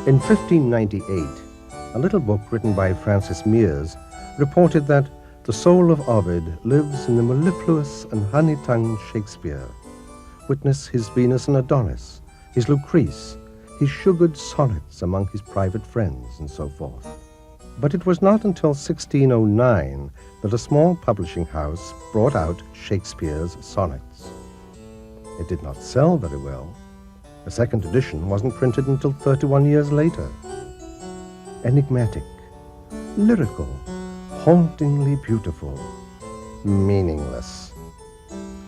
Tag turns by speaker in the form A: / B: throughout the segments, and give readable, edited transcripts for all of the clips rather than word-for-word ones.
A: In 1598, a little book written by Francis Mears reported that the soul of Ovid lives in the mellifluous and honey-tongued Shakespeare. Witness his Venus and Adonis, his Lucrece, his sugared sonnets among his private friends, and so forth. But it was not until 1609 that a small publishing house brought out Shakespeare's Sonnets. It did not sell very well. A second edition wasn't printed until 31 years later. Enigmatic, lyrical, hauntingly beautiful, meaningless.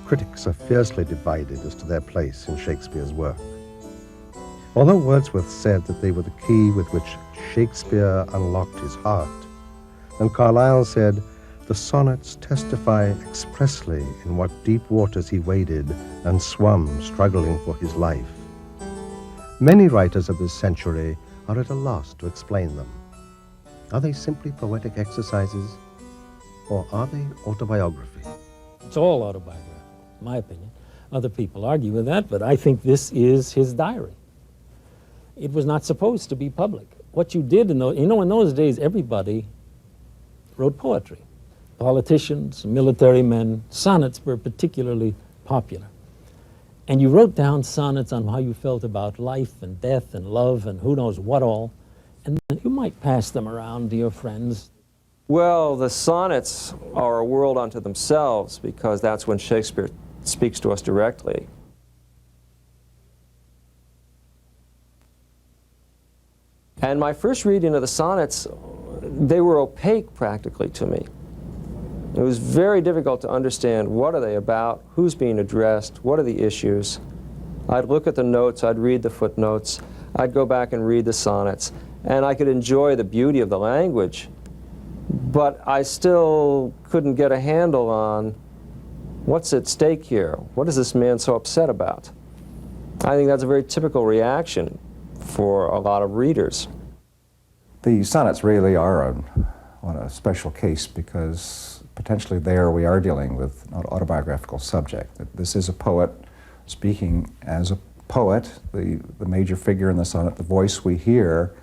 A: Critics are fiercely divided as to their place in Shakespeare's work. Although Wordsworth said that they were the key with which Shakespeare unlocked his heart, and Carlyle said, the sonnets testify expressly in what deep waters he waded and swum struggling for his life. Many writers of this century are at a loss to explain them. Are they simply poetic exercises, or are they autobiography?
B: It's all autobiographical, in my opinion. Other people argue with that, but I think this is his diary. It was not supposed to be public. What you did in those, in those days, everybody wrote poetry. Politicians, military men, sonnets were particularly popular. And you wrote down sonnets on how you felt about life and death and love and who knows what all, and then you might pass them around to your friends.
C: Well, the sonnets are a world unto themselves because that's when Shakespeare speaks to us directly. And my first reading of the sonnets, they were opaque practically to me. It was very difficult to understand what are they about, who's being addressed, what are the issues. I'd look at the notes, I'd read the footnotes, I'd go back and read the sonnets, and I could enjoy the beauty of the language, but I still couldn't get a handle on what's at stake here. What is this man so upset about? I think that's a very typical reaction for a lot of readers.
D: The sonnets really are a special case because potentially there we are dealing with an autobiographical subject. This is a poet speaking as a poet. The major figure in the sonnet, the voice we hear,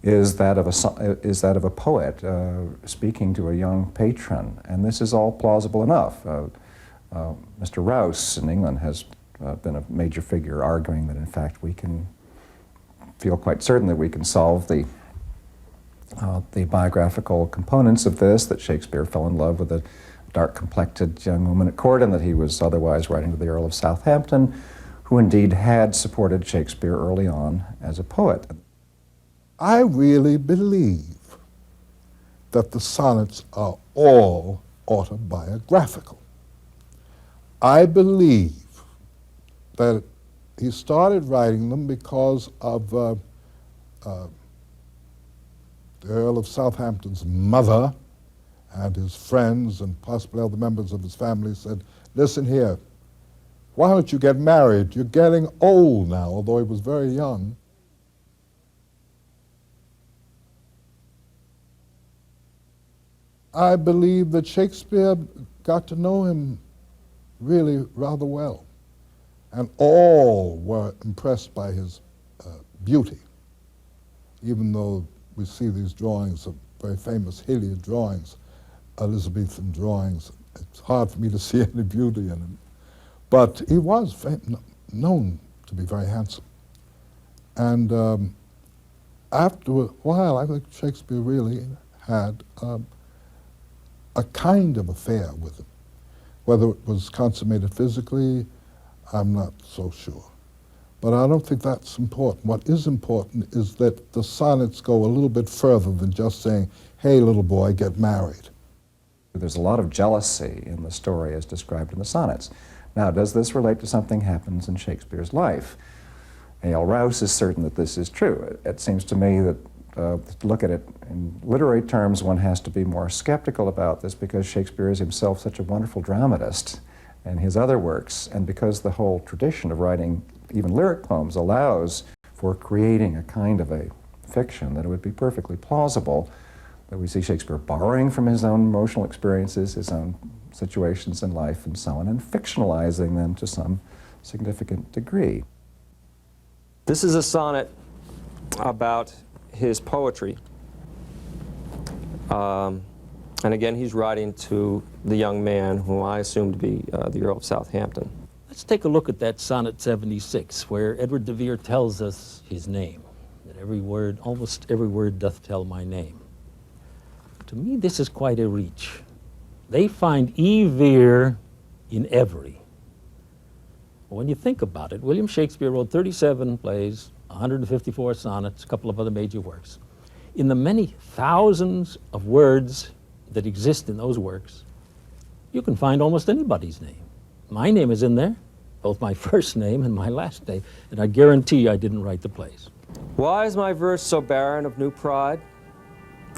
D: is that of a poet speaking to a young patron, and this is all plausible enough. Mr. Rouse in England has been a major figure arguing that in fact we can feel quite certain that we can solve the biographical components of this, that Shakespeare fell in love with a dark-complected young woman at court and that he was otherwise writing to the Earl of Southampton, who indeed had supported Shakespeare early on as a poet.
E: I really believe that the sonnets are all autobiographical. I believe that he started writing them because of the Earl of Southampton's mother and his friends and possibly other members of his family said, listen here, why don't you get married? You're getting old now, although he was very young. I believe that Shakespeare got to know him really rather well, and all were impressed by his beauty, even though we see these drawings of very famous Hilliard drawings, Elizabethan drawings. It's hard for me to see any beauty in him. But he was known to be very handsome. And after a while, I think Shakespeare really had a kind of affair with him. Whether it was consummated physically, I'm not so sure. But I don't think that's important. What is important is that the sonnets go a little bit further than just saying, hey, little boy, get married.
D: There's a lot of jealousy in the story as described in the sonnets. Now, does this relate to something happens in Shakespeare's life? A.L. Rouse is certain that this is true. It seems to me that to look at it in literary terms, one has to be more skeptical about this because Shakespeare is himself such a wonderful dramatist and his other works, and because the whole tradition of writing even lyric poems allows for creating a kind of a fiction, that it would be perfectly plausible that we see Shakespeare borrowing from his own emotional experiences, his own situations in life and so on, and fictionalizing them to some significant degree.
C: This is a sonnet about his poetry. And again, he's writing to the young man whom I assume to be the Earl of Southampton.
B: Let's take a look at that Sonnet 76, where Edward de Vere tells us his name, that every word, almost every word doth tell my name. To me, this is quite a reach. They find Vere in every. Well, when you think about it, William Shakespeare wrote 37 plays, 154 sonnets, a couple of other major works. In the many thousands of words that exist in those works, you can find almost anybody's name. My name is in there, both my first name and my last name, and I guarantee I didn't write the plays.
C: Why is my verse so barren of new pride,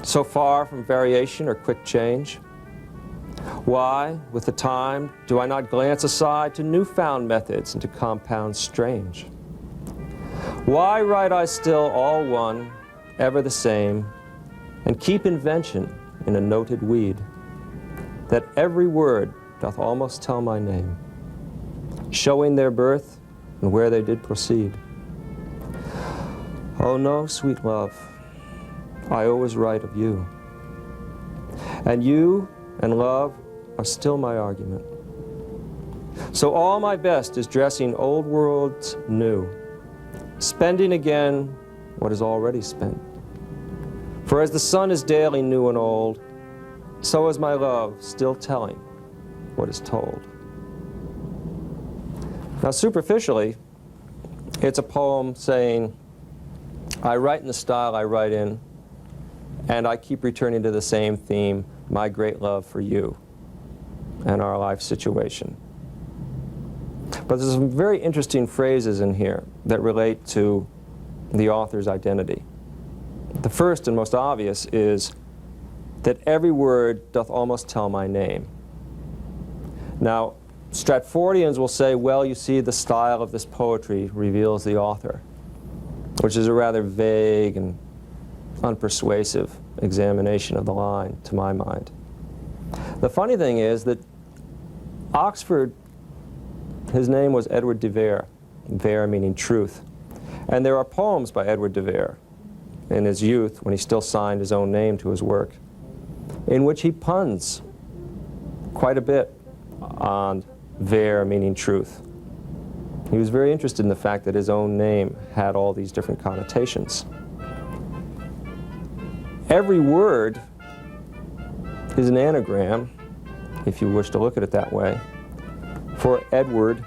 C: so far from variation or quick change? Why, with the time, do I not glance aside to newfound methods and to compounds strange? Why write I still all one, ever the same, and keep invention in a noted weed, that every word doth almost tell my name, showing their birth and where they did proceed? Oh no, sweet love, I always write of you, and you and love are still my argument. So all my best is dressing old worlds new, spending again what is already spent. For as the sun is daily new and old, so is my love still telling what is told. Now superficially, it's a poem saying, I write in the style I write in, and I keep returning to the same theme, my great love for you and our life situation. But there's some very interesting phrases in here that relate to the author's identity. The first and most obvious is that every word doth almost tell my name. Now, Stratfordians will say, well, you see, the style of this poetry reveals the author, which is a rather vague and unpersuasive examination of the line, to my mind. The funny thing is that Oxford, his name was Edward de Vere, Vere meaning truth. And there are poems by Edward de Vere in his youth, when he still signed his own name to his work, in which he puns quite a bit on Vere meaning truth. He was very interested in the fact that his own name had all these different connotations. Every word is an anagram, if you wish to look at it that way, for Edward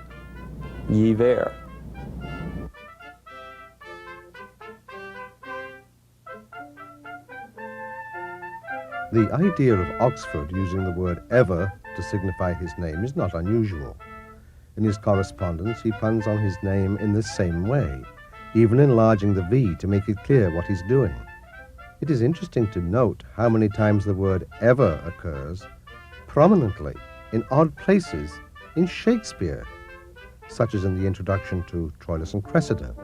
C: ye Vere.
A: The idea of Oxford using the word ever to signify his name is not unusual. In his correspondence, he puns on his name in the same way, even enlarging the V to make it clear what he's doing. It is interesting to note how many times the word ever occurs prominently in odd places in Shakespeare, such as in the introduction to Troilus and Cressida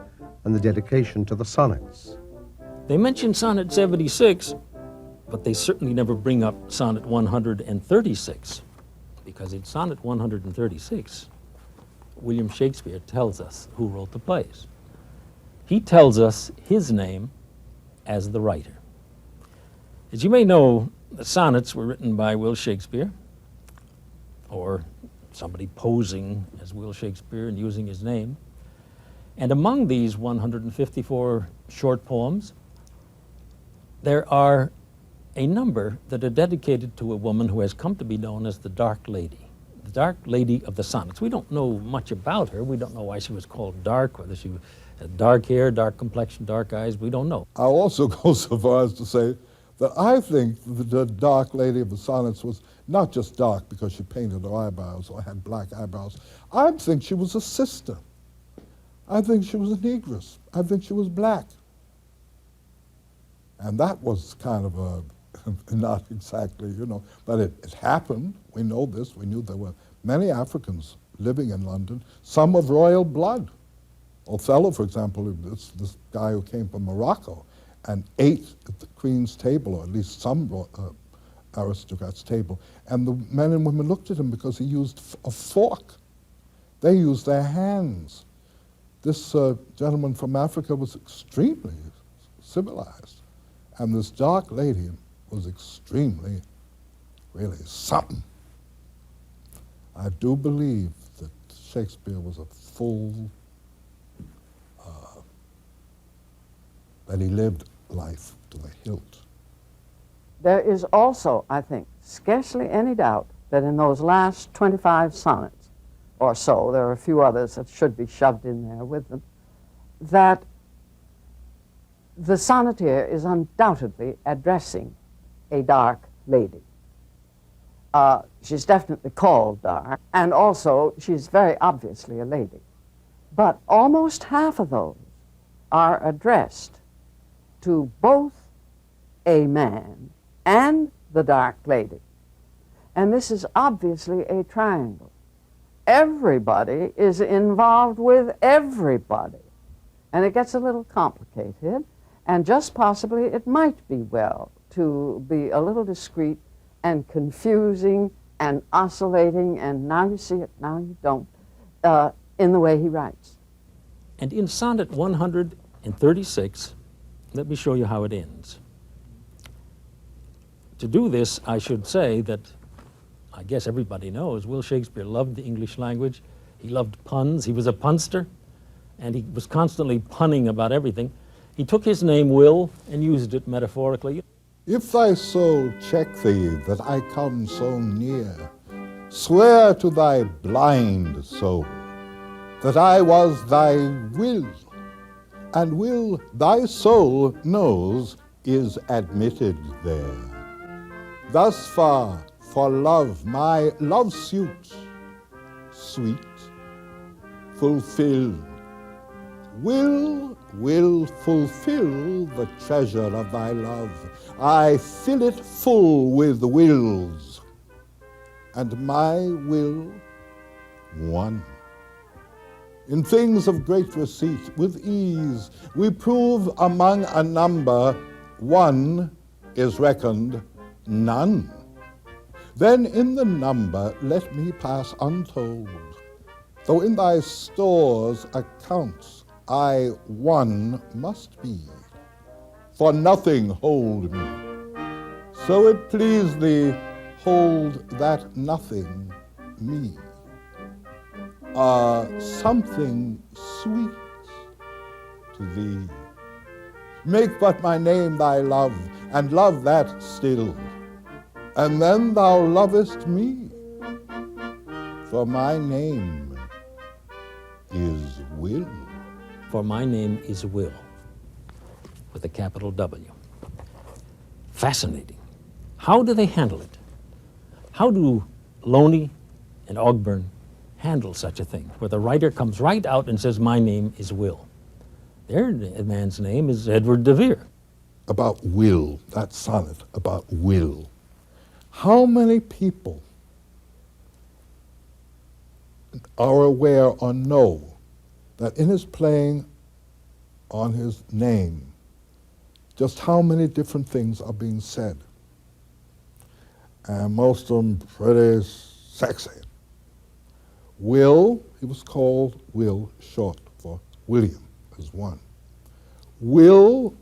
A: and the dedication to the Sonnets.
B: They mention Sonnet 76, but they certainly never bring up Sonnet 136, because in Sonnet 136, William Shakespeare tells us who wrote the plays. He tells us his name as the writer. As you may know, the sonnets were written by Will Shakespeare, or somebody posing as Will Shakespeare and using his name. And among these 154 short poems, there are a number that are dedicated to a woman who has come to be known as the Dark Lady. The Dark Lady of the Sonnets. We don't know much about her. We don't know why she was called dark, whether she had dark hair, dark complexion, dark eyes. We don't know.
E: I'll also go so far as to say that I think the Dark Lady of the Sonnets was not just dark because she painted her eyebrows or had black eyebrows. I think she was a sister. I think she was a negress. I think she was black. And that was kind of a, not exactly, you know, but it happened. We know this. We knew there were many Africans living in London, some of royal blood. Othello, for example, this guy who came from Morocco and ate at the Queen's table, or at least some aristocrats' table, and the men and women looked at him because he used a fork. They used their hands. This gentleman from Africa was extremely civilized. And this dark lady was extremely, really something. I do believe that Shakespeare was a full, that he lived life to the hilt.
F: There is also, I think, scarcely any doubt that in those last 25 sonnets or so, there are a few others that should be shoved in there with them, that the sonneteer is undoubtedly addressing a dark lady. She's definitely called dark, and also she's very obviously a lady. But almost half of those are addressed to both a man and the dark lady. And this is obviously a triangle. Everybody is involved with everybody. And it gets a little complicated, and just possibly it might be well to be a little discreet and confusing and oscillating, and now you see it, now you don't, in the way he writes.
B: And in Sonnet 136, let me show you how it ends. To do this, I should say that I guess everybody knows Will Shakespeare loved the English language. He loved puns. He was a punster, and he was constantly punning about everything. He took his name, Will, and used it metaphorically.
E: If thy soul check thee that I come so near, swear to thy blind soul that I was thy will, and will thy soul knows is admitted there. Thus far for love my love suit, sweet, fulfilled, will fulfill the treasure of thy love. I fill it full with wills, and my will one. In things of great receipt, with ease, we prove among a number, one is reckoned none. Then in the number let me pass untold, though in thy stores accounts I one must be, for nothing hold me. So it please thee, hold that nothing me. Something sweet to thee. Make but my name thy love, and love that still, and then thou lovest me, for my name is Will.
B: For my name is Will, with a capital W. Fascinating. How do they handle it? How do Loney and Ogburn handle such a thing, where the writer comes right out and says, my name is Will? Their man's name is Edward de Vere.
E: About will, that sonnet about will. How many people are aware or know that in his playing on his name, just how many different things are being said? And most of them pretty sexy. Will, he was called Will, short for William, as one. Will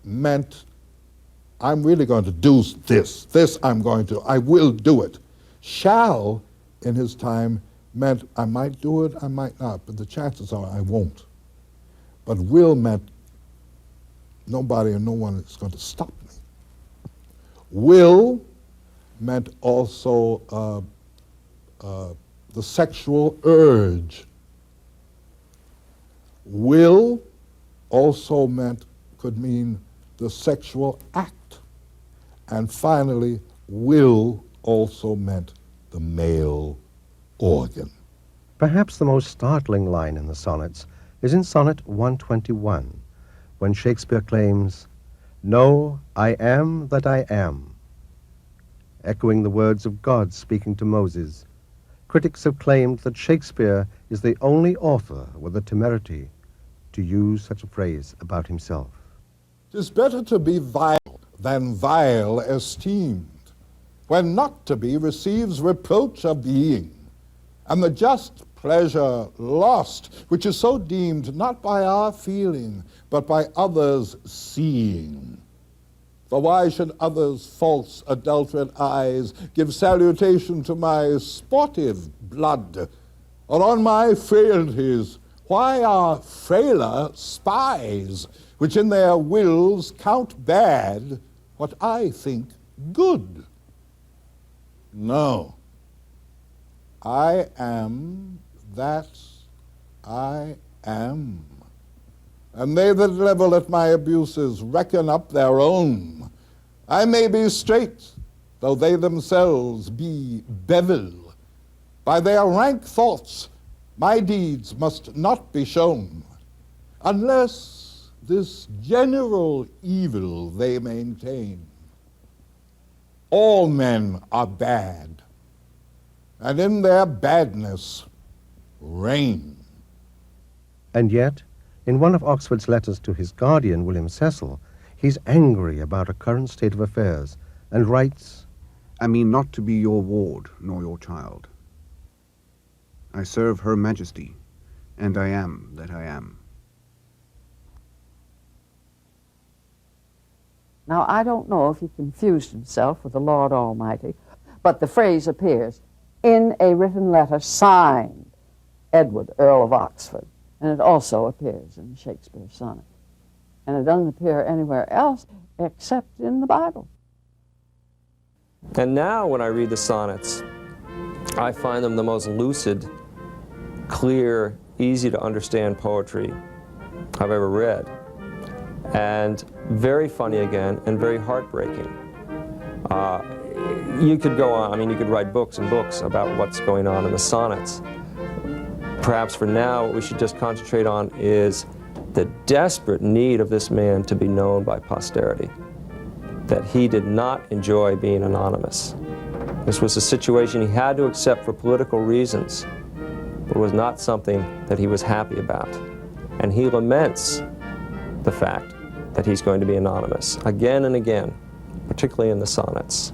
E: meant, I'm really going to do this I will do it. Shall, in his time, meant I might do it, I might not, but the chances are I won't. But will meant nobody and no one is going to stop me. Will meant also the sexual urge. Will also could mean the sexual act. And finally, will also meant the male organ.
A: Perhaps the most startling line in the sonnets is in Sonnet 121, when Shakespeare claims, "Know, I am that I am." Echoing the words of God speaking to Moses, critics have claimed that Shakespeare is the only author with the temerity to use such a phrase about himself.
E: "'Tis better to be vile than vile esteemed, when not to be receives reproach of being, and the just pleasure lost, which is so deemed not by our feeling, but by others' seeing. For why should others' false, adulterate eyes give salutation to my sportive blood, or on my frailties? Why are frailer spies, which in their wills count bad what I think good? No, I am that I am. And they that level at my abuses reckon up their own. I may be straight, though they themselves be bevel. By their rank thoughts, my deeds must not be shown, unless this general evil they maintain. All men are bad, and in their badness reign.
A: And yet, in one of Oxford's letters to his guardian, William Cecil, he's angry about a current state of affairs and writes,
G: I mean not to be your ward nor your child. I serve Her Majesty, and I am that I am.
F: Now, I don't know if he confused himself with the Lord Almighty, but the phrase appears in a written letter signed Edward, Earl of Oxford, and it also appears in Shakespeare sonnet. And it doesn't appear anywhere else except in the Bible.
C: And now when I read the sonnets, I find them the most lucid, clear, easy to understand poetry I've ever read. And very funny again, and very heartbreaking. You could go on, I mean, you could write books and books about what's going on in the sonnets. Perhaps for now, what we should just concentrate on is the desperate need of this man to be known by posterity, that he did not enjoy being anonymous. This was a situation he had to accept for political reasons, but was not something that he was happy about. And he laments the fact that he's going to be anonymous again and again, particularly in the sonnets.